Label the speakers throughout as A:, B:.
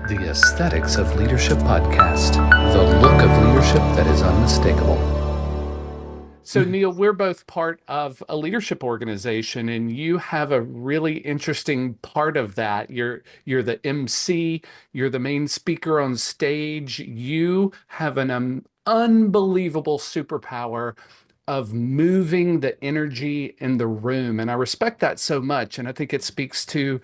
A: The Aesthetics of Leadership podcast, the look of leadership that is unmistakable. So, Neal, we're both part of a leadership organization, and you have a really interesting part of that. You're the MC, you're the main speaker on stage. You have an unbelievable superpower of moving the energy in the room, and I respect that so much. And I think it speaks to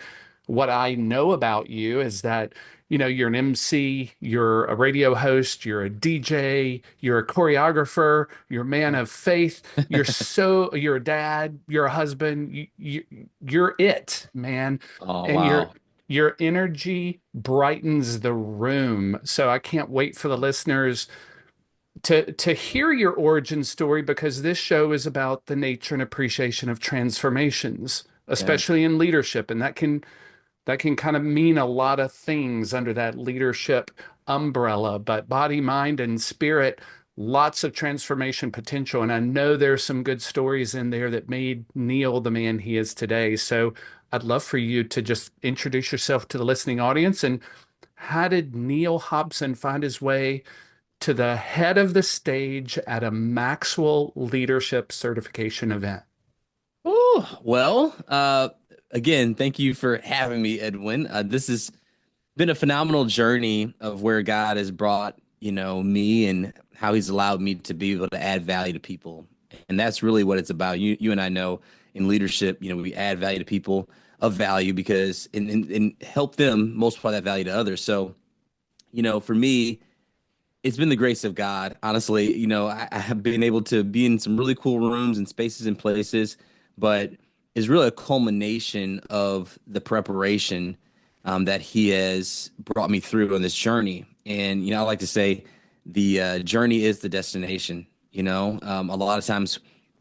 A: what I know about you is that you're an MC, you're a radio host, you're a DJ, you're a choreographer, you're a man of faith, you're a dad, you're a husband, you're it, man.
B: Oh,
A: And
B: wow.
A: your energy brightens the room. So I can't wait for the listeners to hear your origin story because this show is about the nature and appreciation of transformations,
B: Yeah.
A: especially in leadership, and that can kind of mean a lot of things under that leadership umbrella, but body, mind, and spirit, lots of transformation potential. And I know there's some good stories in there that made Neal the man he is today. So I'd love for you to just introduce yourself to the listening audience. And how did Neal Hobson find his way to the head of the stage at a Maxwell Leadership Certification event?
B: Ooh, well, again, thank you for having me, Edwin. This has been a phenomenal journey of where God has brought, me and how he's allowed me to be able to add value to people. And that's really what it's about. You and I know in leadership, we add value to people of value because and help them multiply that value to others. So, for me, it's been the grace of God. Honestly, I have been able to be in some really cool rooms and spaces and places, but it's really a culmination of the preparation that He has brought me through on this journey. And I like to say the journey is the destination. A lot of times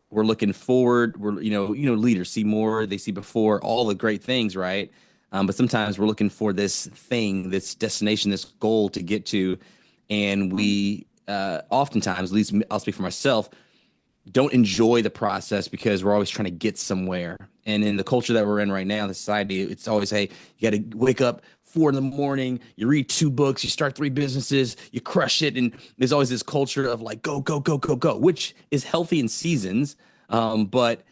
B: we're looking forward. We're leaders see more, they see before all the great things, right? But sometimes we're looking for this thing, this destination, this goal to get to, and we oftentimes, at least I'll speak for myself, don't enjoy the process because we're always trying to get somewhere. And in the culture that we're in right now, the society, it's always, hey, you got to wake up 4 in the morning, you read 2 books, you start 3 businesses, you crush it. And there's always this culture of like, go, go, go, go, go, which is healthy in seasons. But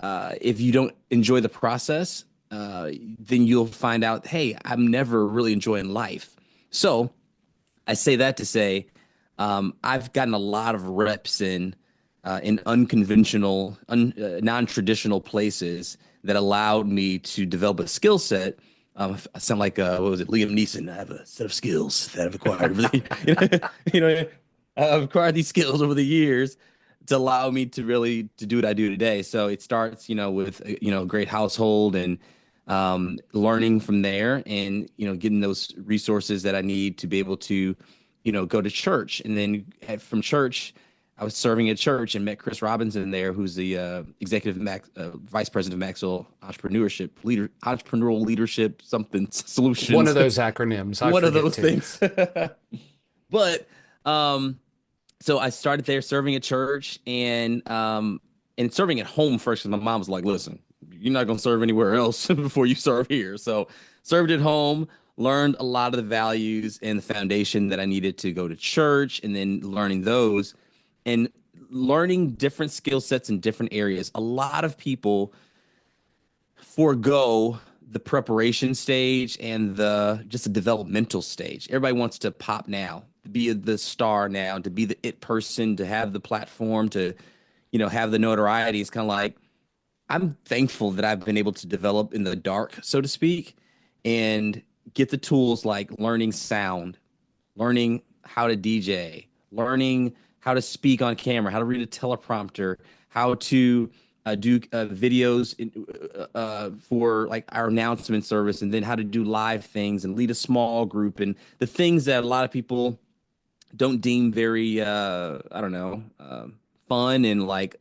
B: if you don't enjoy the process, then you'll find out, hey, I'm never really enjoying life. So I say that to say I've gotten a lot of reps in unconventional, non-traditional places that allowed me to develop a skill set. I sound like what was it, Liam Neeson? I have a set of skills that I've acquired over the, you know, I've acquired these skills over the years to allow me to really to do what I do today. So it starts, with a great household and learning from there, and getting those resources that I need to be able to go to church. And then from church, I was serving at church and met Chris Robinson there, who's the executive vice president of Maxwell Entrepreneurial Leadership something
A: One of
B: solutions.
A: those acronyms, I
B: One of
A: forget
B: those
A: too.
B: things. But so I started there serving at church and serving at home first because my mom was like, "Listen, you're not gonna serve anywhere else before you serve here." So served at home, learned a lot of the values and the foundation that I needed to go to church, and then learning those and learning different skill sets in different areas. A lot of people forego the preparation stage and the just the developmental stage. Everybody wants to pop now, to be the star now, to be the it person, to have the platform, to have the notoriety. It's kind of like I'm thankful that I've been able to develop in the dark, so to speak, and get the tools like learning sound, learning how to DJ, learning how to speak on camera, how to read a teleprompter, how to do videos for like our announcement service, and then how to do live things and lead a small group, and the things that a lot of people don't deem very, I don't know, fun and like,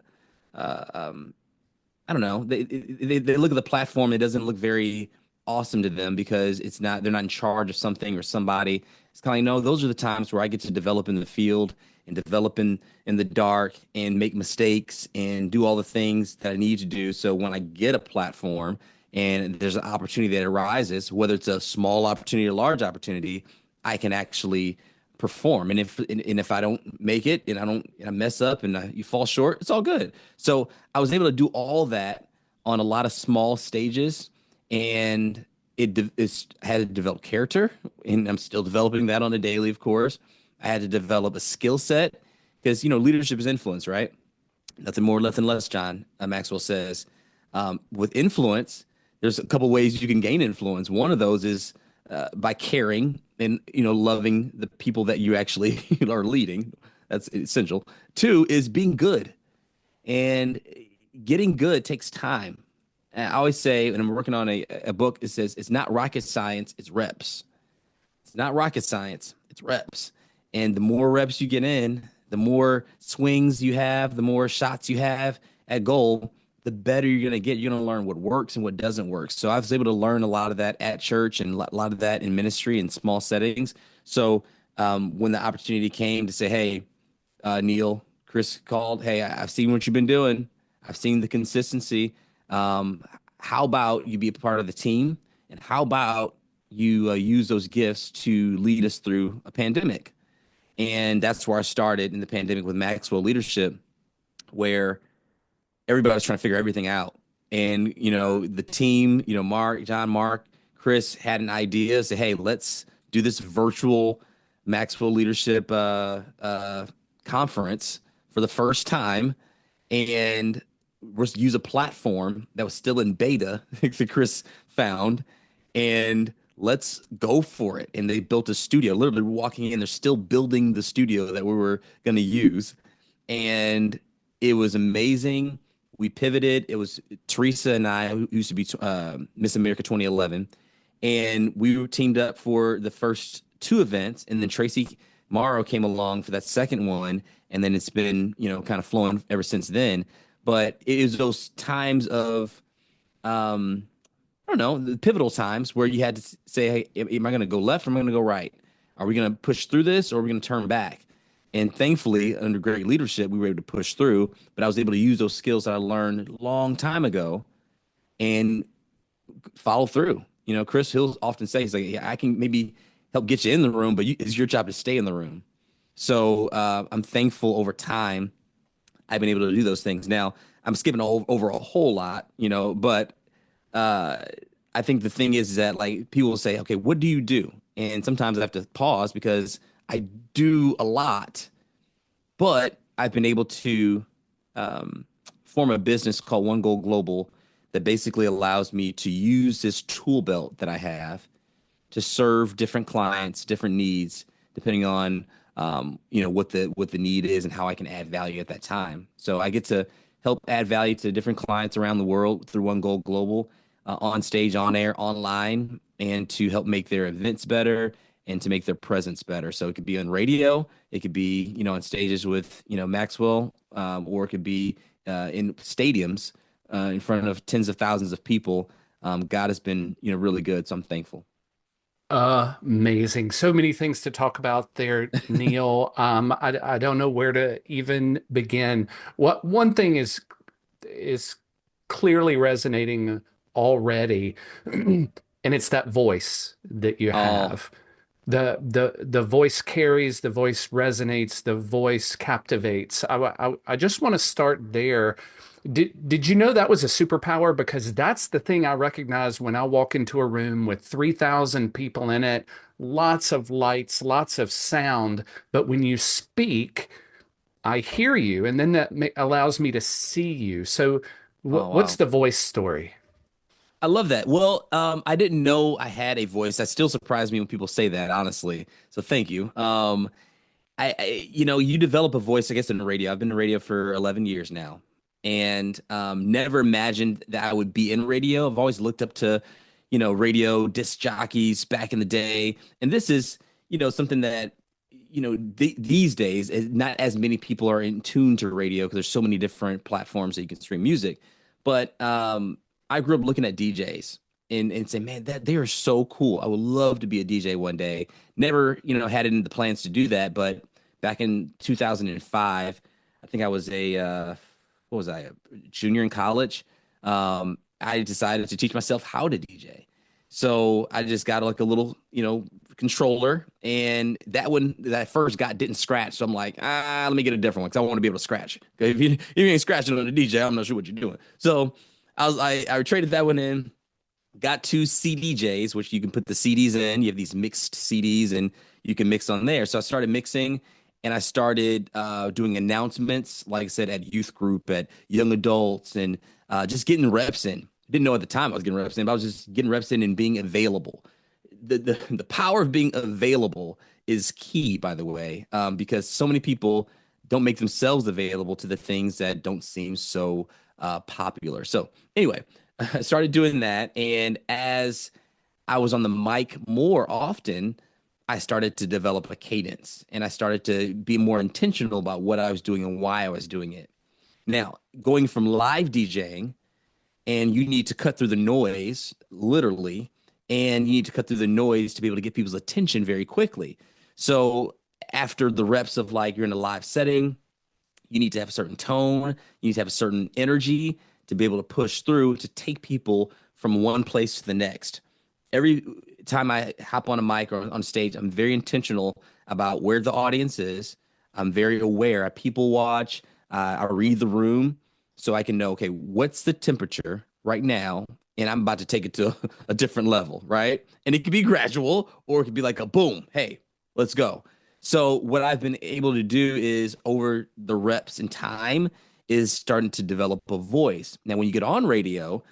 B: uh, um, I don't know. They look at the platform. It doesn't look very awesome to them because they're not in charge of something or somebody. It's kind of like, no, those are the times where I get to develop in the field and develop in the dark and make mistakes and do all the things that I need to do. So when I get a platform and there's an opportunity that arises, whether it's a small opportunity or large opportunity, I can actually perform. And if I don't make it and I mess up and you fall short, it's all good. So I was able to do all that on a lot of small stages, and it's had to develop character, and I'm still developing that on a daily, of course. I had to develop a skill set because leadership is influence, right? Nothing more, nothing less, John Maxwell says. With influence, there's a couple ways you can gain influence. One of those is by caring and loving the people that you actually are leading. That's essential. Two is being good, and getting good takes time. And I always say, and I'm working on a book, it says it's not rocket science, it's reps. It's not rocket science, it's reps. And the more reps you get in, the more swings you have, the more shots you have at goal, the better you're going to get. You're going to learn what works and what doesn't work. So I was able to learn a lot of that at church and a lot of that in ministry and small settings. So when the opportunity came to say, hey, Neal, Chris called, hey, I've seen what you've been doing. I've seen the consistency. How about you be a part of the team? And how about you use those gifts to lead us through a pandemic? And that's where I started in the pandemic with Maxwell Leadership, where everybody was trying to figure everything out. And, the team, Mark, Chris had an idea, say, hey, let's do this virtual Maxwell Leadership conference for the first time. And let's use a platform that was still in beta that Chris found, and let's go for it. And they built a studio. Literally walking in, they're still building the studio that we were going to use. And it was amazing. We pivoted. It was Teresa and I, who used to be Miss America 2011. And we were teamed up for the first two events. And then Tracy Morrow came along for that second one. And then it's been, kind of flowing ever since then. But it was those times of, I don't know, the pivotal times where you had to say, hey, am I going to go left or am I going to go right? Are we going to push through this or are we going to turn back? And thankfully, under great leadership, we were able to push through. But I was able to use those skills that I learned a long time ago and follow through. Chris, he'll often say, he's like, yeah, I can maybe help get you in the room, but it's your job to stay in the room. So I'm thankful over time I've been able to do those things. Now, I'm skipping over a whole lot, but I think the thing is that like people will say, okay, what do you do? And sometimes I have to pause because I do a lot, but I've been able to form a business called One Goal Global that basically allows me to use this tool belt that I have to serve different clients, different needs, depending on what the need is and how I can add value at that time. So I get to help add value to different clients around the world through One Goal Global, on stage, on air, online, and to help make their events better and to make their presence better. So it could be on radio, it could be on stages with Maxwell, or it could be in stadiums in front of tens of thousands of people. God has been really good, so I'm thankful.
A: Amazing. So many things to talk about there, Neal. I don't know where to even begin. What one thing is clearly resonating already, and it's that voice that you
B: Oh,
A: have. The voice carries, the voice resonates, the voice captivates. I just want to start there. Did you know that was a superpower? Because that's the thing I recognize when I walk into a room with 3,000 people in it, lots of lights, lots of sound. But when you speak, I hear you, and then that allows me to see you. So,
B: oh
A: what's
B: wow.
A: the voice story?
B: I love that. Well, I didn't know I had a voice. That still surprised me when people say that, honestly. So thank you. You develop a voice, I guess, in the radio. I've been in radio for 11 years now, and never imagined that I would be in radio. I've always looked up to, radio disc jockeys back in the day, and this is, something that, these days, not as many people are in tune to radio because there's so many different platforms that you can stream music. But I grew up looking at DJs and say, man, that they are so cool. I would love to be a DJ one day. Never, had it in the plans to do that. But back in 2005, I think I was what was I, a junior in college. I decided to teach myself how to DJ. So I just got like a little, controller, and that one that I first got didn't scratch. So I'm like, let me get a different one because I want to be able to scratch. Okay, if you ain't scratching on the DJ, I'm not sure what you're doing. So I traded that one in, got two CDJs, which you can put the CDs in. You have these mixed CDs, and you can mix on there. So I started mixing, and I started doing announcements, like I said, at youth group, at young adults, and just getting reps in. Didn't know at the time I was getting reps in, but I was just getting reps in and being available. The power of being available is key, by the way, because so many people don't make themselves available to the things that don't seem so popular. So anyway, I started doing that, and as I was on the mic more often, I started to develop a cadence, and I started to be more intentional about what I was doing and why I was doing it. Now, going from live DJing, and you need to cut through the noise, literally, and you need to cut through the noise to be able to get people's attention very quickly. So after the reps of like you're in a live setting, you need to have a certain tone, you need to have a certain energy to be able to push through to take people from one place to the next. Every time I hop on a mic or on stage, I'm very intentional about where the audience is. I'm very aware. I people watch. I read the room so I can know, okay, what's the temperature right now? And I'm about to take it to a different level, right? And it could be gradual, or it could be like a boom. Hey, let's go. So what I've been able to do is over the reps and time is starting to develop a voice. Now, when you get on radio,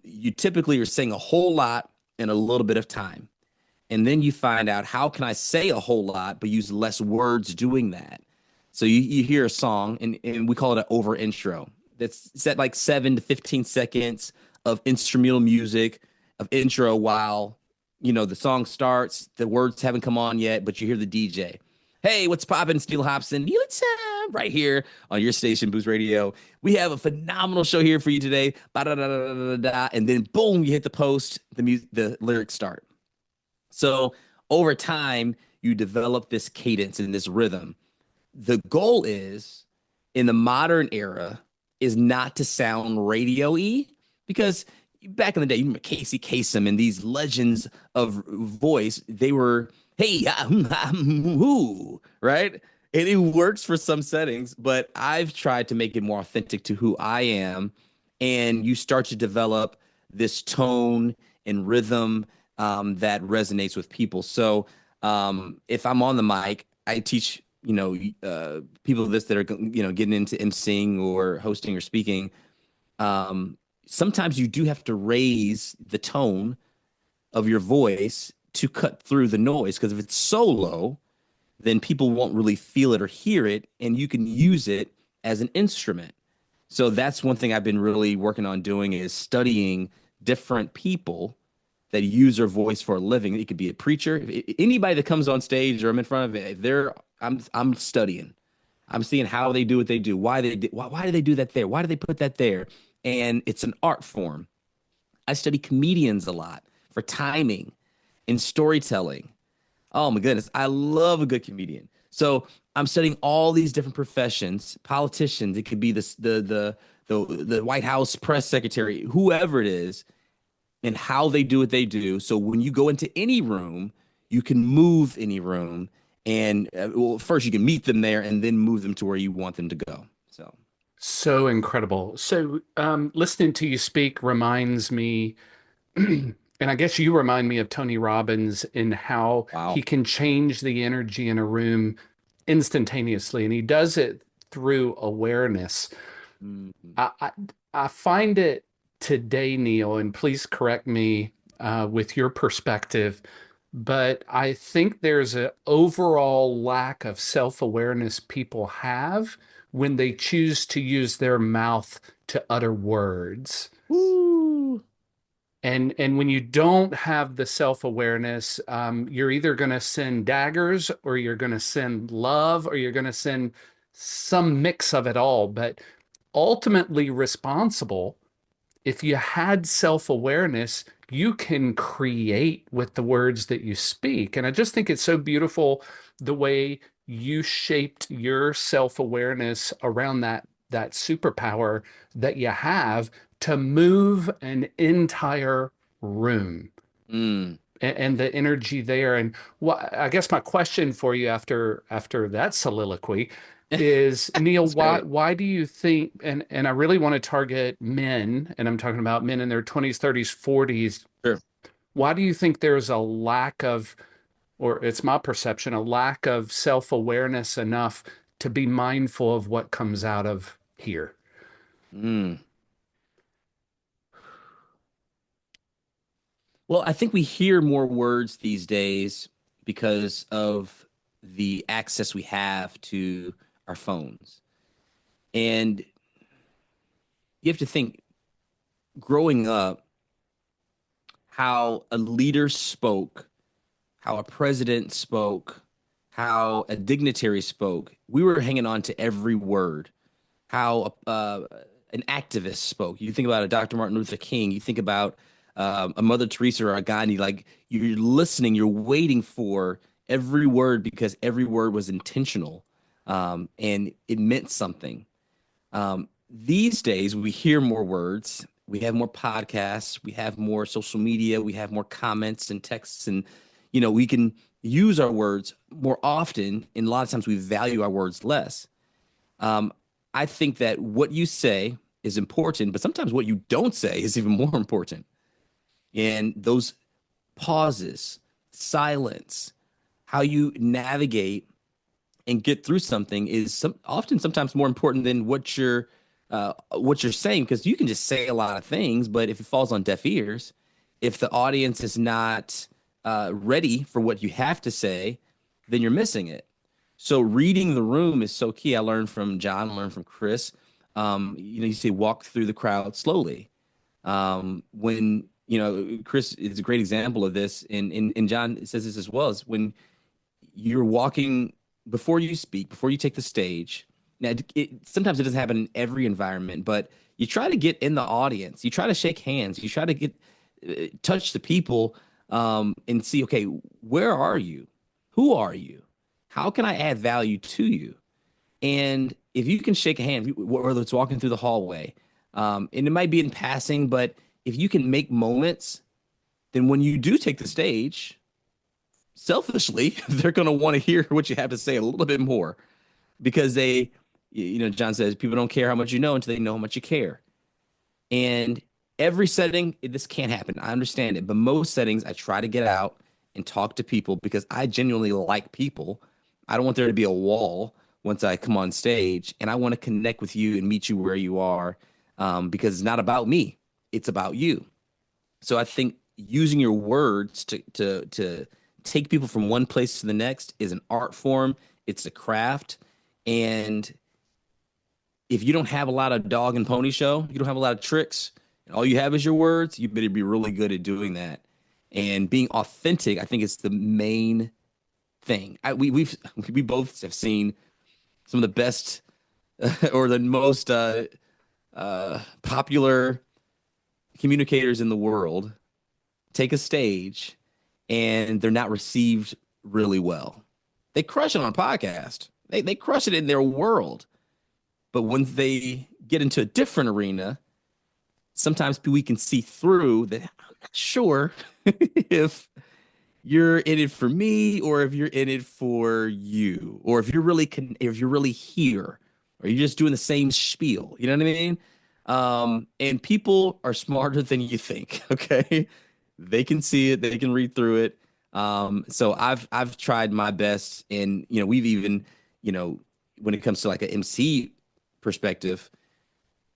B: you typically are saying a whole lot in a little bit of time. And then you find out, how can I say a whole lot but use less words doing that? So you hear a song, and we call it an over intro. That's set like 7 to 15 seconds of instrumental music, of intro, while the song starts, the words haven't come on yet, but you hear the DJ. Hey, what's poppin'? It's Neal Hobson. NeallyTime right here on your station, Boost Radio. We have a phenomenal show here for you today. And then boom, you hit the post, the lyrics start. So over time, you develop this cadence and this rhythm. The goal is, in the modern era, is not to sound radio-y, because back in the day, you remember Casey Kasem and these legends of voice, they were, hey, right? And it works for some settings, but I've tried to make it more authentic to who I am. And you start to develop this tone and rhythm that resonates with people. So if I'm on the mic, I teach, people this that are, getting into emceeing or hosting or speaking. Sometimes you do have to raise the tone of your voice to cut through the noise, because if it's so low, then people won't really feel it or hear it, and you can use it as an instrument. So that's one thing I've been really working on doing, is studying different people that use their voice for a living. It could be a preacher, anybody that comes on stage or I'm in front of it. I'm studying. I'm seeing how they do what they do. Why do they do that there? Why do they put that there? And it's an art form. I study comedians a lot for timing and storytelling. Oh my goodness, I love a good comedian. So I'm studying all these different professions, politicians. It could be the White House press secretary, whoever it is, and how they do what they do. So when you go into any room, you can move any room, and well, first you can meet them there, and then move them to where you want them to go. So
A: So incredible. So, listening to you speak reminds me, and I guess you remind me of Tony Robbins in how he
B: wow.
A: can change the energy in a room instantaneously, and he does it through awareness.
B: Mhm.
A: I, I, I find it today, Neal, and please correct me with your perspective, but I think there's an overall lack of self-awareness people have when they choose to use their mouth to utter words.
B: Woo.
A: And when you don't have the self-awareness, you're either going to send daggers, or you're going to send love, or you're going to send some mix of it all. But ultimately responsible, if you had self-awareness, you can create with the words that you speak. And I just think it's so beautiful the way you shaped your self-awareness around that superpower that you have to move an entire room
B: Mm,
A: and the energy there. And what I guess my question for you after that soliloquy is, Neal,
B: that's great.
A: why do you think, and I really want to target men, and I'm talking about men in their 20s, 30s, 40s,
B: Sure.
A: why do you think there's a lack of, or it's my perception, a lack of self-awareness enough to be mindful of what comes out of here?
B: Mm. Well, I think we hear more words these days because of the access we have to our phones. And you have to think growing up, how a leader spoke, how a president spoke, how a dignitary spoke. We were hanging on to every word. How an activist spoke. You think about a Dr. Martin Luther King. You think about a Mother Teresa or a Gandhi. Like you're listening, you're waiting for every word because every word was intentional, and it meant something. These days, we hear more words. We have more podcasts. We have more social media. We have more comments and texts, and we can use our words more often. And a lot of times, we value our words less. Um, I think that what you say is important, but sometimes what you don't say is even more important. And those pauses, silence, how you navigate and get through something is often sometimes more important than what you're saying, because you can just say a lot of things, but if it falls on deaf ears, if the audience is not ready for what you have to say, then you're missing it. So reading the room is so key. I learned from John, I learned from Chris. You say walk through the crowd slowly. When Chris is a great example of this, and John says this as well, is when you're walking before you speak, before you take the stage. Now, sometimes it doesn't happen in every environment, but you try to get in the audience. You try to shake hands. You try to get touch the people, and see, okay, where are you? Who are you? How can I add value to you? And if you can shake a hand, whether it's walking through the hallway, and it might be in passing, but if you can make moments, then when you do take the stage, selfishly, they're going to want to hear what you have to say a little bit more, because John says, people don't care how much you know until they know how much you care. And every setting, this can't happen. I understand it. But most settings, I try to get out and talk to people because I genuinely like people. I don't want there to be a wall once I come on stage. And I want to connect with you and meet you where you are, because it's not about me. It's about you. So I think using your words to take people from one place to the next is an art form. It's a craft. And if you don't have a lot of dog and pony show, you don't have a lot of tricks, and all you have is your words, you better be really good at doing that. And being authentic, I think, is the main thing. We both have seen some of the best or the most popular communicators in the world take a stage and they're not received really well. They crush it on a podcast. They crush it in their world. But when they get into a different arena, sometimes we can see through that. I'm not sure if you're in it for me or if you're in it for you, or if you're really here, or you're just doing the same spiel. You know what I mean? And people are smarter than you think. Okay, they can see it, they can read through it. So I've tried my best, and we've even when it comes to like an MC perspective,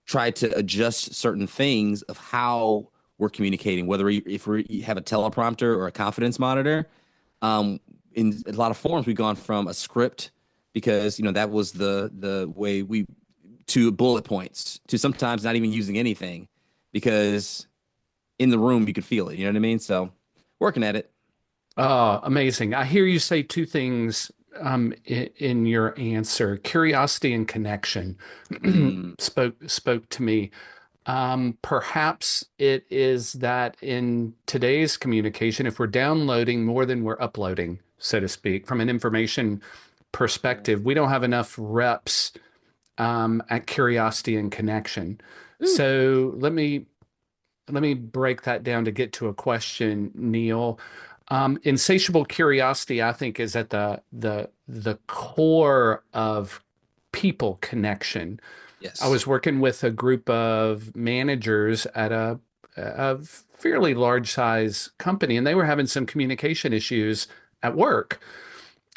B: try to adjust certain things of how we're communicating, whether if we have a teleprompter or a confidence monitor. In a lot of forms, we've gone from a script, because that was the way to bullet points, to sometimes not even using anything, because in the room you could feel it. You know what I mean? So working at it.
A: Amazing. I hear you say two things in your answer. Curiosity and connection
B: Mm,
A: spoke to me. Perhaps it is that in today's communication, if we're downloading more than we're uploading, so to speak, from an information
B: yeah.
A: perspective, we don't have enough reps at curiosity and connection.
B: Ooh,
A: So let me break that down to get to a question, Neal. Insatiable curiosity, I think, is at the core of people connection. I
B: yes.
A: was working with a group of managers at a fairly large size company, and they were having some communication issues at work.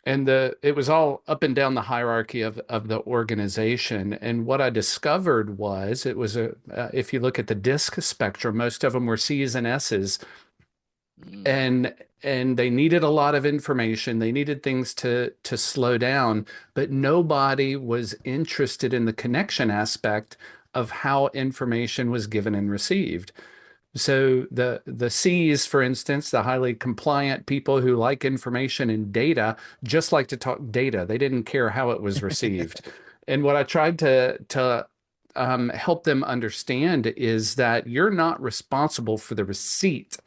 A: And it was all up and down the hierarchy of the organization. And what I discovered was it was if you look at the disc spectrum, most of them were C's and S's,
B: Mm.
A: and they needed a lot of information. They needed things to slow down, but nobody was interested in the connection aspect of how information was given and received. So the C's, for instance, the highly compliant people who like information and data, just like to talk data. They didn't care how it was received. And what I tried to help them understand is that you're not responsible for the receipt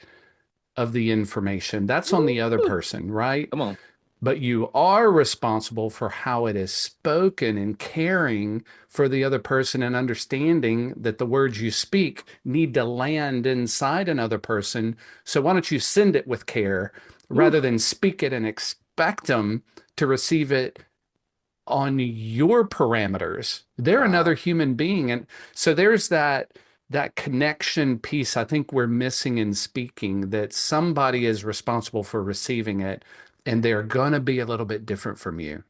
A: of the information. That's on the other
B: Woo.
A: person, right?
B: Come on.
A: But you are responsible for how it is spoken and caring for the other person and understanding that the words you speak need to land inside another person. So why don't you send it with care
B: Woo.
A: rather than speak it and expect them to receive it on your parameters? They're another
B: Wow.
A: human being. And so there's that connection piece I think we're missing in speaking, that somebody is responsible for receiving it and they're going to be a little bit different from you.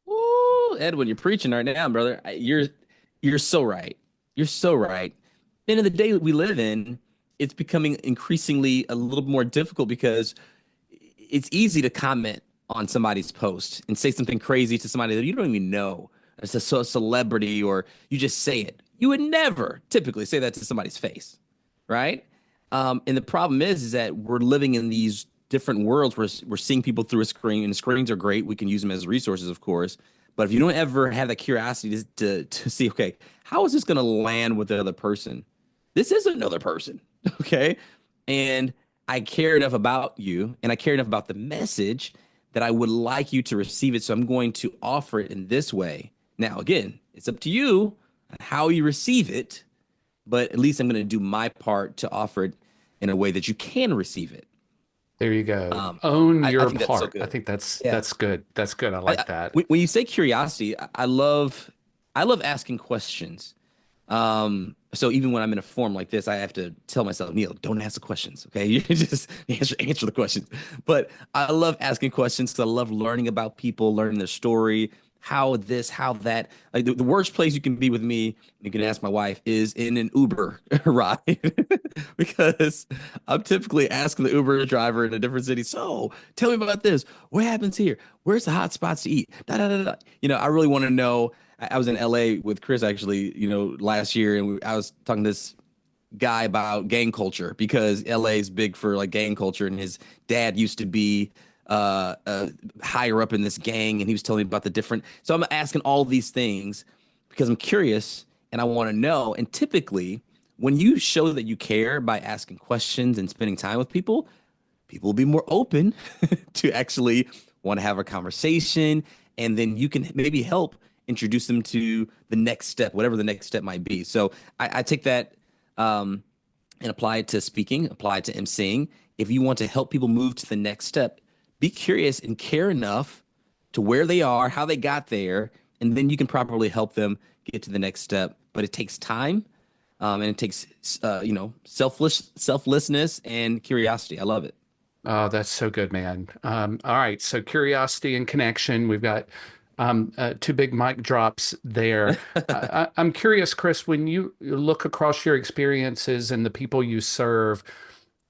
B: Woo, Edwin, you're preaching right now, brother. You're so right. You're so right. End of the day that we live in, it's becoming increasingly a little more difficult because it's easy to comment on somebody's post and say something crazy to somebody that you don't even know. It's a celebrity, or you just say it. You would never typically say that to somebody's face, right? And the problem is that we're living in these different worlds where we're seeing people through a screen, and screens are great. We can use them as resources, of course. But if you don't ever have that curiosity to see, okay, how is this going to land with the other person? This is another person, okay? And I care enough about you and I care enough about the message that I would like you to receive it. So I'm going to offer it in this way. Now, again, it's up to you how you receive it, but at least I'm going to do my part to offer it in a way that you can receive it.
A: There you go.
B: Um,
A: Own
B: I
A: your
B: think that's so
A: part. I
B: good.
A: think that's
B: Yeah.
A: that's good. That's good. I like that.
B: When you say curiosity, I love asking questions. So even when I'm in a forum like this, I have to tell myself, Neal, don't ask the questions. Okay. You just answer the questions. But I love asking questions because I love learning about people, learning their story, how this, how that. Like the worst place you can be with me, you can ask my wife, is in an Uber ride because I'm typically asking the Uber driver in a different city. So tell me about this. What happens here? Where's the hot spots to eat? Da, da, da, da. I really want to know. I was in LA with Chris actually, last year, and I was talking to this guy about gang culture because LA is big for like gang culture, and his dad used to be higher up in this gang, and he was telling me about the different. So I'm asking all these things because I'm curious and I want to know. And typically, when you show that you care by asking questions and spending time with people, people will be more open to actually want to have a conversation, and then you can maybe help introduce them to the next step, whatever the next step might be. So I take that and apply it to speaking, apply it to emceeing. If you want to help people move to the next step, be curious and care enough to where they are, how they got there, and then you can properly help them get to the next step. But it takes time, and it takes selflessness and curiosity. I love it.
A: Oh, that's so good, man. All right. So curiosity and connection. We've got two big mic drops there. I'm curious, Chris, when you look across your experiences and the people you serve,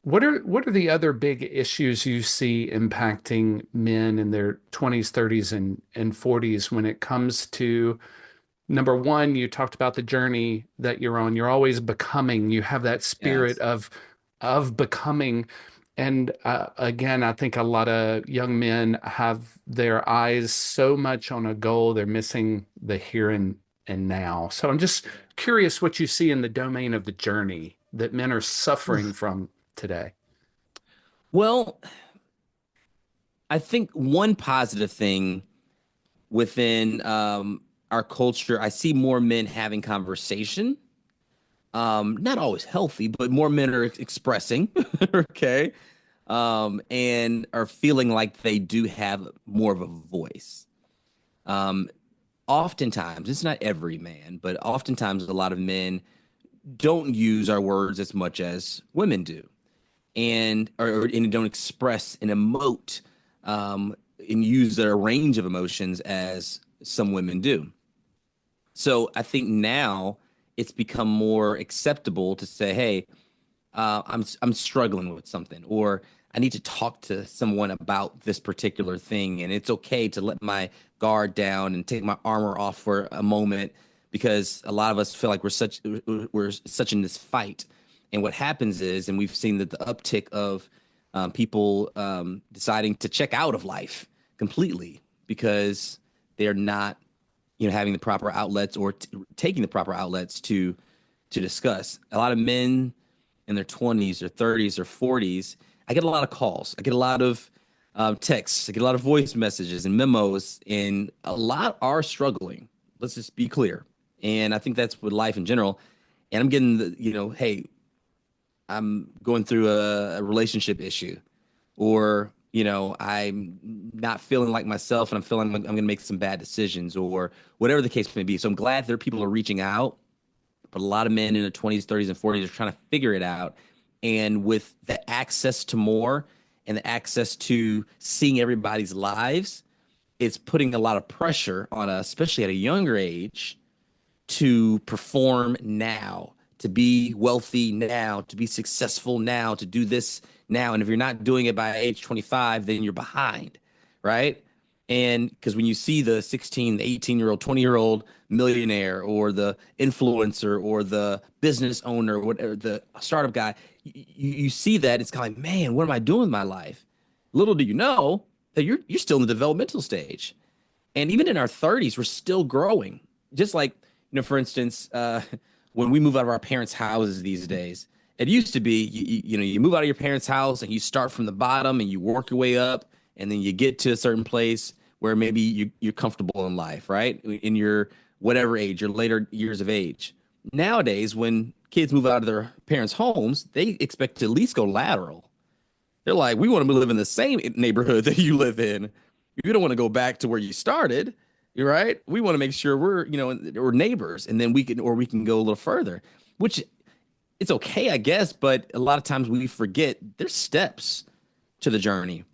A: what are the other big issues you see impacting men in their 20s, 30s, and 40s when it comes to number one, you talked about the journey that you're on. You're always becoming. You have that spirit
B: Yes.
A: of becoming. And again, I think a lot of young men have their eyes so much on a goal, they're missing the here and now. So I'm just curious what you see in the domain of the journey that men are suffering from today.
B: Well, I think one positive thing within our culture, I see more men having conversation. not always healthy, but more men are expressing, okay, and are feeling like they do have more of a voice. Um, Oftentimes, it's not every man, but oftentimes a lot of men don't use our words as much as women do, and don't express and emote and use their range of emotions as some women do. So I think now it's become more acceptable to say, "Hey, I'm struggling with something," or I need to talk to someone about this particular thing, and it's okay to let my guard down and take my armor off for a moment because a lot of us feel like we're such in this fight, and what happens is, and we've seen that the uptick of people deciding to check out of life completely because they're not, having the proper outlets or taking the proper outlets to discuss. A lot of men in their 20s or 30s or 40s, I get a lot of calls. I get a lot of texts. I get a lot of voice messages and memos, and a lot are struggling. Let's just be clear. And I think that's with life in general. And I'm getting hey, I'm going through a relationship issue, or I'm not feeling like myself, and I'm feeling like I'm going to make some bad decisions, or whatever the case may be. So I'm glad there are people who are reaching out, but a lot of men in their 20s, 30s, and 40s are trying to figure it out. And with the access to more and the access to seeing everybody's lives, it's putting a lot of pressure on us, especially at a younger age, to perform now, to be wealthy now, to be successful now, to do this now. And if you're not doing it by age 25, then you're behind, right? And because when you see the 16, the 18-year-old, 20-year-old millionaire or the influencer or the business owner or whatever, the startup guy, you see that it's kind of like, man, what am I doing with my life? Little do you know that you're still in the developmental stage. And even in our 30s, we're still growing. Just like, for instance, when we move out of our parents' houses these days, it used to be, you move out of your parents' house and you start from the bottom and you work your way up, and then you get to a certain place where maybe you're comfortable in life, right? In your whatever age, your later years of age. Nowadays, when kids move out of their parents' homes, they expect to at least go lateral. They're like, we want to live in the same neighborhood that you live in. You don't want to go back to where you started. You're right. We want to make sure we're neighbors, and then we can go a little further, which it's okay, I guess. But a lot of times we forget there's steps to the journey.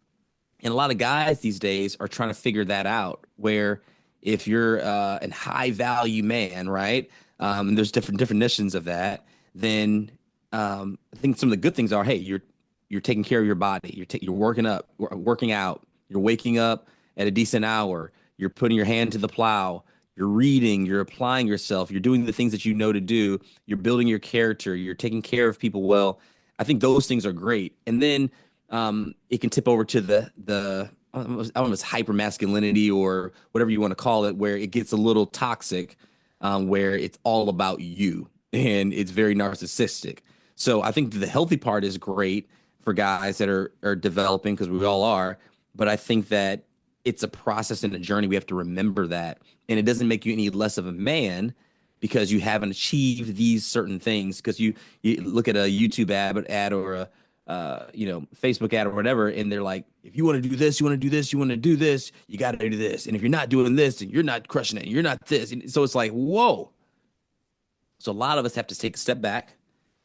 B: And a lot of guys these days are trying to figure that out. Where if you're a high value man, right? And there's different definitions of that. Then I think some of the good things are, hey, you're taking care of your body. You're working out. You're waking up at a decent hour. You're putting your hand to the plow. You're reading. You're applying yourself. You're doing the things that you know to do. You're building your character. You're taking care of people well. I think those things are great. And then it can tip over to the I don't know if it's hyper masculinity or whatever you want to call it, where it gets a little toxic, where it's all about you and it's very narcissistic. So I think the healthy part is great for guys that are developing, because we all are. But I think that it's a process and a journey. We have to remember that, and it doesn't make you any less of a man because you haven't achieved these certain things. Because you look at a YouTube ad or a Facebook ad or whatever, and they're like, if you want to do this, you want to do this, you want to do this, you got to do this. And if you're not doing this, then you're not crushing it. You're not this. And so it's like, whoa. So a lot of us have to take a step back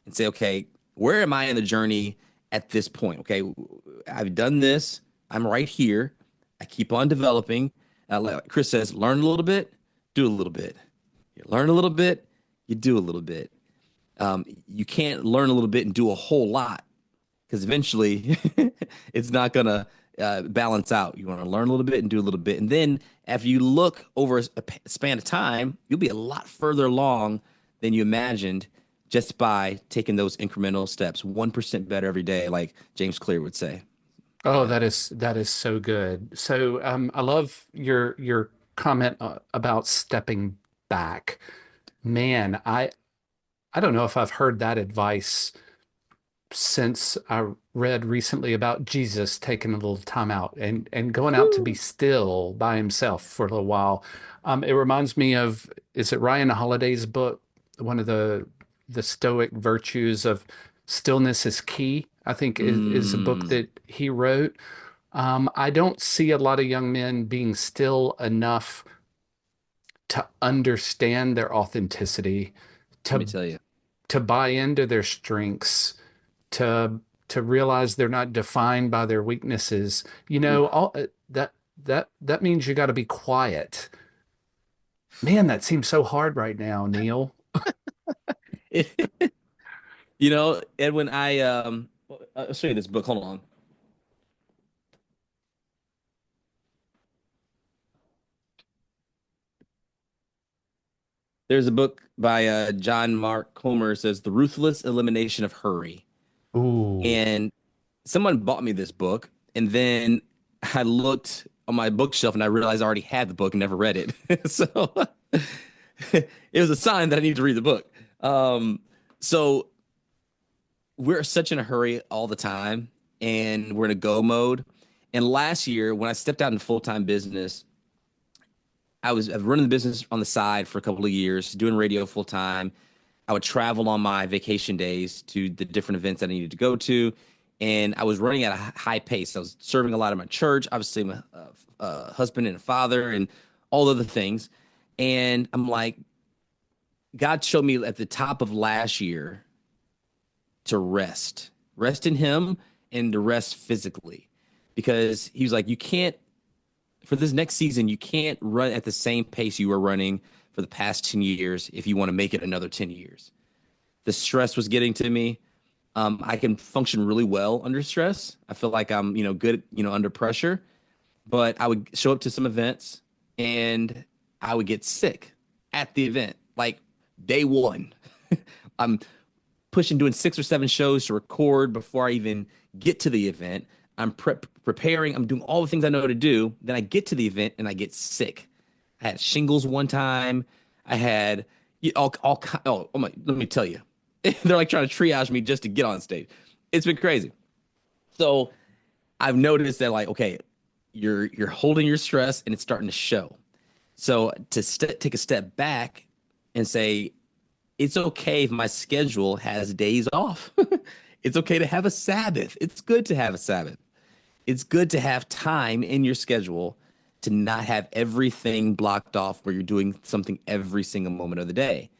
B: and say, okay, where am I in the journey at this point? Okay, I've done this. I'm right here. I keep on developing. Like Chris says, learn a little bit, do a little bit. You learn a little bit, you do a little bit. You can't learn a little bit and do a whole lot, because eventually it's not going to balance out. You want to learn a little bit and do a little bit. And then after you look over a span of time, you'll be a lot further along than you imagined just by taking those incremental steps, 1% better every day, like James Clear would say.
A: Oh,
B: Yeah.
A: that is so good. So I love your comment about stepping back. Man, I don't know if I've heard that advice since I read recently about Jesus taking a little time out and going out to be
B: Woo.
A: still by himself for a little while. It reminds me of, is it Ryan Holiday's book, one of the the Stoic virtues of stillness is key, I think is a book
B: Mm,
A: that he wrote. I don't see a lot of young men being still enough to understand their authenticity,
B: let me
A: to
B: tell you.
A: buy into their strengths, to realize they're not defined by their weaknesses. You know,
B: Oof.
A: all that means you got to be quiet. Man, that seems so hard right now, Neal.
B: Edwin, I'll show you this book. Hold on. There's a book by John Mark Comer, says The Ruthless Elimination of Hurry.
A: Ooh.
B: And someone bought me this book, and then I looked on my bookshelf and I realized I already had the book and never read it. So it was a sign that I need to read the book. So we're such in a hurry all the time, and we're in a go mode. And last year, when I stepped out in full-time business, I've running the business on the side for a couple of years, doing radio full time. I would travel on my vacation days to the different events that I needed to go to, and I was running at a high pace. I was serving a lot of my church, obviously, I'm a husband and a father, and all other things. And I'm like, God showed me at the top of last year to rest in Him, and to rest physically, because He was like, you can't for this next season, you can't run at the same pace you were running for the past 10 years if you want to make it another 10 years. The stress was getting to me. I can function really well under stress. I feel like I'm, good, under pressure, but I would show up to some events and I would get sick at the event, like day one. I'm pushing doing 6 or 7 shows to record before I even get to the event. I'm preparing. I'm doing all the things I know to do. Then I get to the event and I get sick. I had shingles one time. I had oh my, let me tell you, they're like trying to triage me just to get on stage. It's been crazy. So I've noticed that, like, okay, you're holding your stress and it's starting to show. So to take a step back and say, it's okay if my schedule has days off. It's okay to have a Sabbath. It's good to have a Sabbath. It's good to have time in your schedule to not have everything blocked off where you're doing something every single moment of the day.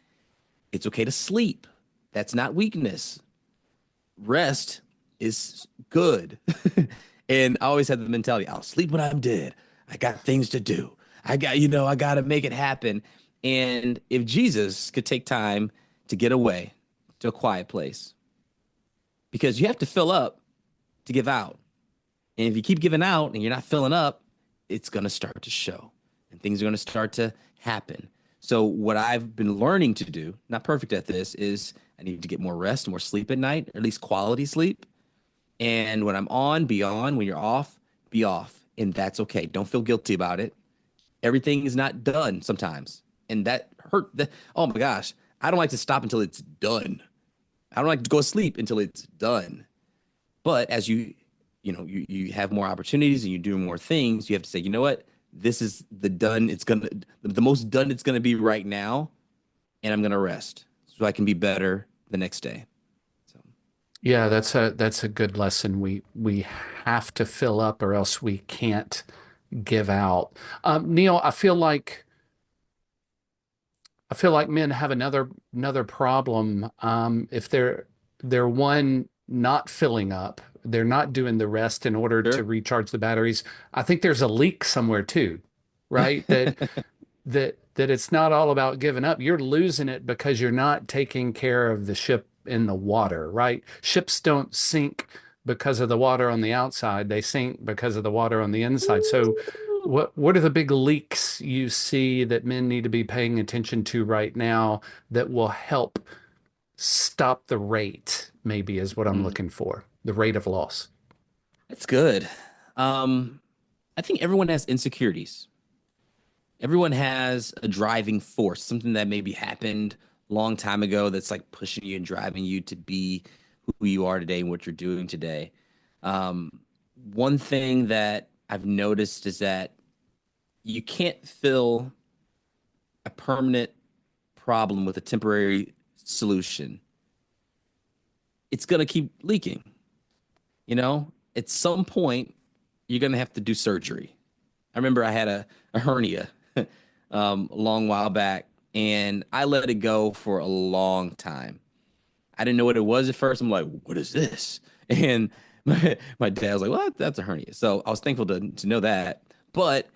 B: It's okay to sleep. That's not weakness. Rest is good. And I always had the mentality, I'll sleep when I'm dead. I got things to do. I got to make it happen. And if Jesus could take time to get away to a quiet place, because you have to fill up to give out. And if you keep giving out and you're not filling up, it's going to start to show and things are going to start to happen. So, what I've been learning to do, not perfect at this, is I need to get more rest, more sleep at night, or at least quality sleep. And when I'm on, be on. When you're off, be off. And that's okay. Don't feel guilty about it. Everything is not done sometimes. And that hurt. Oh my gosh. I don't like to stop until it's done. I don't like to go to sleep until it's done. But as you have more opportunities and you do more things, you have to say, you know what? This is the most done it's gonna be right now, and I'm gonna rest so I can be better the next day. So
A: Yeah, that's a good lesson. We have to fill up or else we can't give out. Neal, I feel like men have another problem. If they're one not filling up, they're not doing the rest in order to
B: sure.
A: recharge the batteries. I think there's a leak somewhere too, right? That it's not all about giving up. You're losing it because you're not taking care of the ship in the water, right? Ships don't sink because of the water on the outside. They sink because of the water on the inside. So what are the big leaks you see that men need to be paying attention to right now that will help stop the rate, maybe is what I'm
B: Mm,
A: looking for, the rate of loss?
B: that's good. Um, I think everyone has insecurities. Everyone has a driving force, something that maybe happened a long time ago that's like pushing you and driving you to be who you are today and what you're doing today. Um, One thing that I've noticed is that you can't fill a permanent problem with a temporary solution. it's going to keep leaking. At some point, you're going to have to do surgery. I remember I had a hernia a long while back, and I let it go for a long time. I didn't know what it was at first. I'm like, what is this? And my dad was like, well, that's a hernia. So I was thankful to know that. But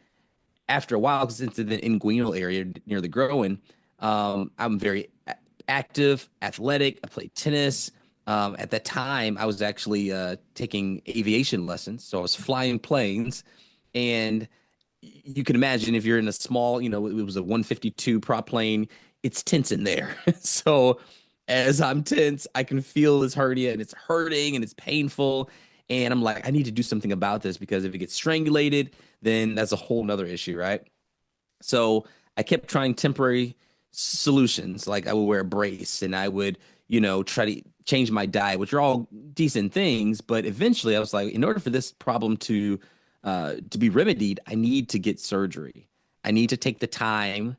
B: after a while, since it's the inguinal area near the groin, I'm very active, athletic. I played tennis. At that time, I was actually taking aviation lessons. So I was flying planes. And you can imagine if you're in a small, it was a 152 prop plane, it's tense in there. So as I'm tense, I can feel this hernia and it's hurting and it's painful. And I'm like, I need to do something about this because if it gets strangulated, then that's a whole nother issue, right? So I kept trying temporary solutions. Like I would wear a brace and I would, try to change my diet, which are all decent things. But eventually I was like, in order for this problem to be remedied, I need to get surgery. I need to take the time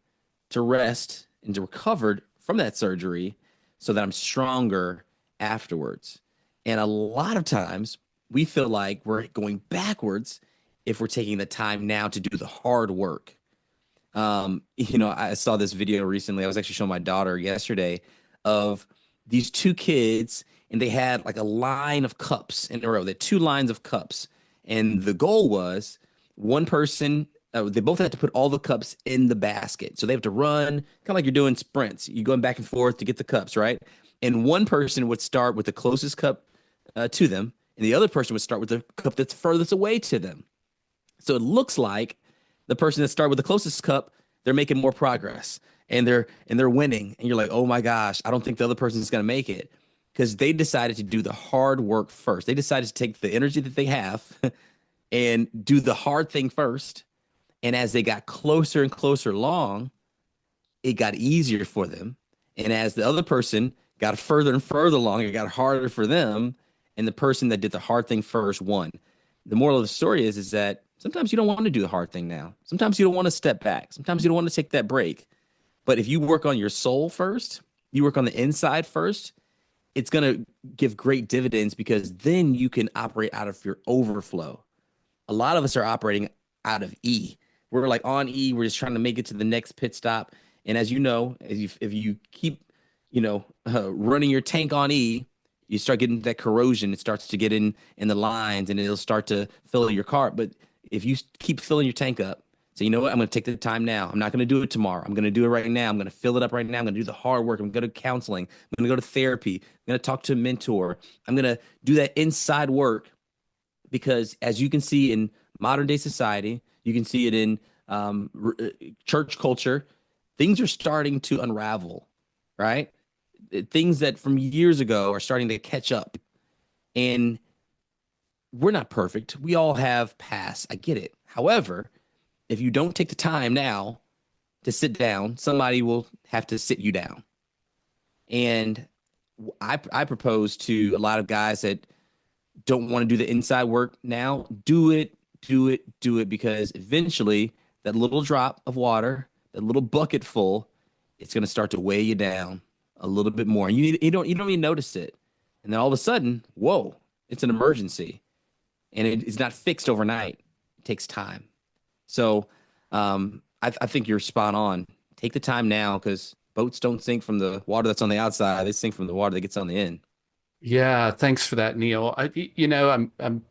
B: to rest and to recover from that surgery so that I'm stronger afterwards. And a lot of times we feel like we're going backwards if we're taking the time now to do the hard work. I saw this video recently. I was actually showing my daughter yesterday of these two kids, and they had like a line of cups in a row. They had two lines of cups, and the goal was one person. They both had to put all the cups in the basket, so they have to run kind of like you're doing sprints. You going back and forth to get the cups, right? And one person would start with the closest cup to them, and the other person would start with the cup that's furthest away to them. So it looks like the person that started with the closest cup, they're making more progress and they're winning. And you're like, oh my gosh, I don't think the other person's gonna make it. Because they decided to do the hard work first. They decided to take the energy that they have and do the hard thing first. And as they got closer and closer along, it got easier for them. And as the other person got further and further along, it got harder for them. And the person that did the hard thing first won. The moral of the story is that sometimes you don't want to do the hard thing now. Sometimes you don't want to step back. Sometimes you don't want to take that break. But if you work on your soul first, you work on the inside first, it's going to give great dividends because then you can operate out of your overflow. A lot of us are operating out of E. We're like on E. We're just trying to make it to the next pit stop. And as you know, if you keep, running your tank on E, you start getting that corrosion. It starts to get in the lines and it'll start to fill your car. But if you keep filling your tank up, so you know what? I'm going to take the time now. I'm not going to do it tomorrow. I'm going to do it right now. I'm going to fill it up right now. I'm going to do the hard work. I'm going to go to counseling. I'm going to go to therapy. I'm going to talk to a mentor. I'm going to do that inside work because as you can see in modern day society, you can see it in church culture, things are starting to unravel, right? Things that from years ago are starting to catch up. And we're not perfect. We all have past. I get it. However, if you don't take the time now to sit down, somebody will have to sit you down. And I propose to a lot of guys that don't want to do the inside work now, do it, do it, do it, because eventually that little drop of water, that little bucket full, it's going to start to weigh you down a little bit more. And you don't even notice it. And then all of a sudden, whoa, it's an emergency. And it's not fixed overnight. It takes time. So I think you're spot on. Take the time now because boats don't sink from the water that's on the outside. They sink from the water that gets on the end.
A: Yeah, thanks for that, Neal. I'm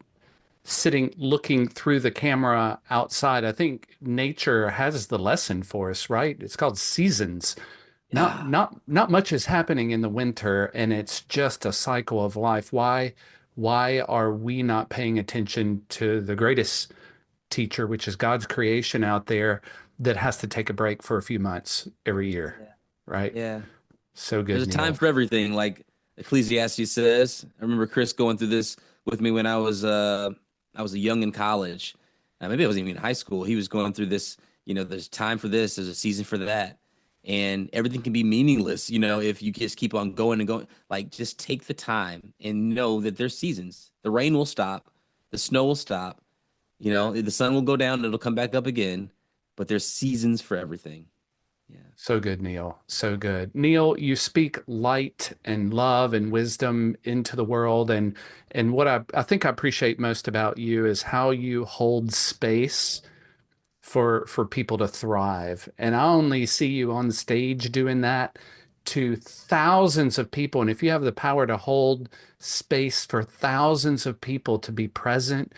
A: sitting looking through the camera outside. I think nature has the lesson for us, right? It's called seasons. Not
B: Yeah.
A: not not much is happening in the winter, and it's just a cycle of life. Why are we not paying attention to the greatest teacher, which is God's creation out there, that has to take a break for a few months every year,
B: Yeah.
A: right?
B: Yeah.
A: So
B: There's
A: good,
B: a time
A: Neal.
B: for everything, like Ecclesiastes says. I remember Chris going through this with me when I was a young in college. Maybe I wasn't even in high school. He was going through this, there's time for this, there's a season for that. And everything can be meaningless, if you just keep on going and going. Like just take the time and know that there's seasons. The rain will stop, the snow will stop, the sun will go down, and it'll come back up again, but there's seasons for everything. Yeah.
A: So good, Neal. So good. Neal, you speak light and love and wisdom into the world. And what I think I appreciate most about you is how you hold space for people to thrive. And I only see you on stage doing that to thousands of people. And if you have the power to hold space for thousands of people to be present,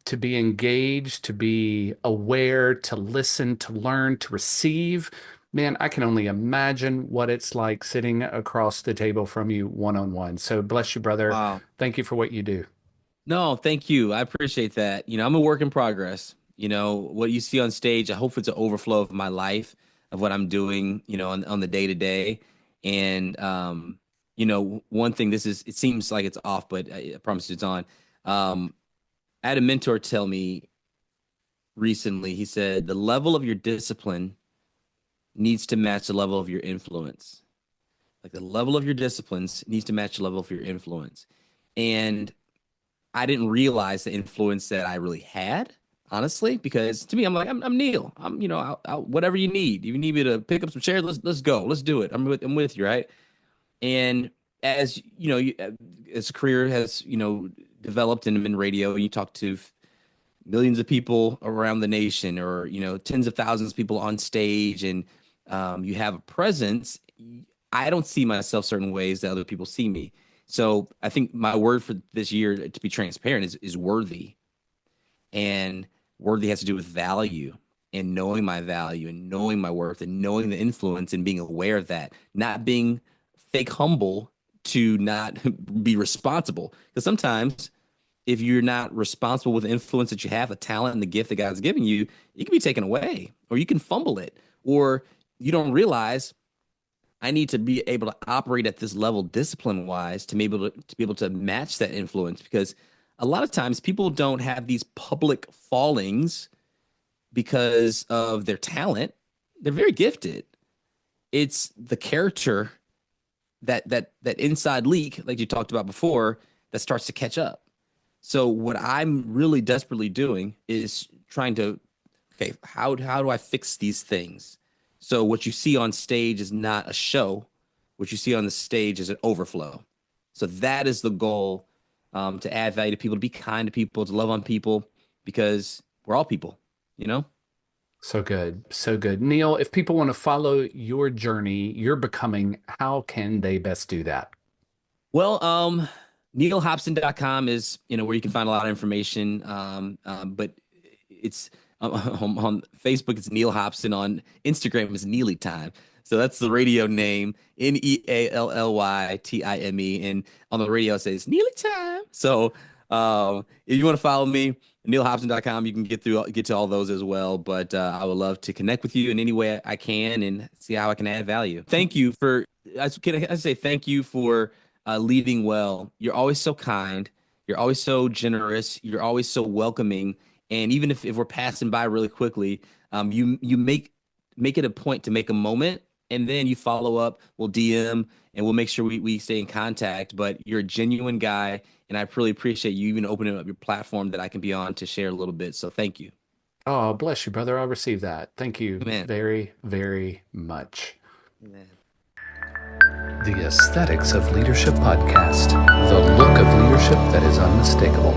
A: to be engaged, to be aware, to listen, to learn, to receive. Man, I can only imagine what it's like sitting across the table from you one on one. So bless you, brother.
B: Wow.
A: Thank you for what you do.
B: No, thank you. I appreciate that. I'm a work in progress. What you see on stage, I hope it's an overflow of my life, of what I'm doing, on the day to day. And, one thing, it seems like it's off, but I promise you it's on. Um, I had a mentor tell me recently, he said, the level of your discipline needs to match the level of your influence. Like the level of your disciplines needs to match the level of your influence. And I didn't realize the influence that I really had, honestly, because to me, I'm Neal. Whatever you need. If you need me to pick up some chairs, let's go. Let's do it. I'm with you, right? And as as a career has developed and in radio, you talk to millions of people around the nation, or tens of thousands of people on stage, and you have a presence. I don't see myself certain ways that other people see me. So I think my word for this year, to be transparent, is worthy. And worthy has to do with value, and knowing my value, and knowing my worth, and knowing the influence, and being aware of that, not being fake humble to not be responsible. Because sometimes if you're not responsible with the influence that you have, the talent and the gift that God's given you, it can be taken away, or you can fumble it, or you don't realize I need to be able to operate at this level discipline wise to be able to match that influence, because a lot of times people don't have these public fallings because of their talent. They're very gifted. It's the character, that inside leak, like you talked about before, that starts to catch up. So what I'm really desperately doing is trying to, okay, how do I fix these things? So what you see on stage is not a show. What you see on the stage is an overflow. So that is the goal, to add value to people, to be kind to people, to love on people, because we're all people, you know?
A: So good. So good. Neal, if people want to follow your journey, your becoming, how can they best do that?
B: Well, nealhobson.com is, where you can find a lot of information. But it's on Facebook, it's Neal Hobson. On Instagram, it's NeallyTime. So that's the radio name, NeallyTime. And on the radio, it says NeallyTime. So if you want to follow me, nealhobson.com, you can get to all those as well. But I would love to connect with you in any way I can, and see how I can add value. Thank you for, can I say thank you for leading well. You're always so kind. You're always so generous. You're always so welcoming. And even if we're passing by really quickly, you make it a point to make a moment, and then you follow up. We'll DM, and we'll make sure we stay in contact. But you're a genuine guy, and I really appreciate you even opening up your platform that I can be on to share a little bit. So thank you,
A: Oh, bless you, brother. I received that. Thank you
B: man.
A: very, very much.
B: Man.
A: The Aesthetics of Leadership podcast, the look of leadership that is unmistakable.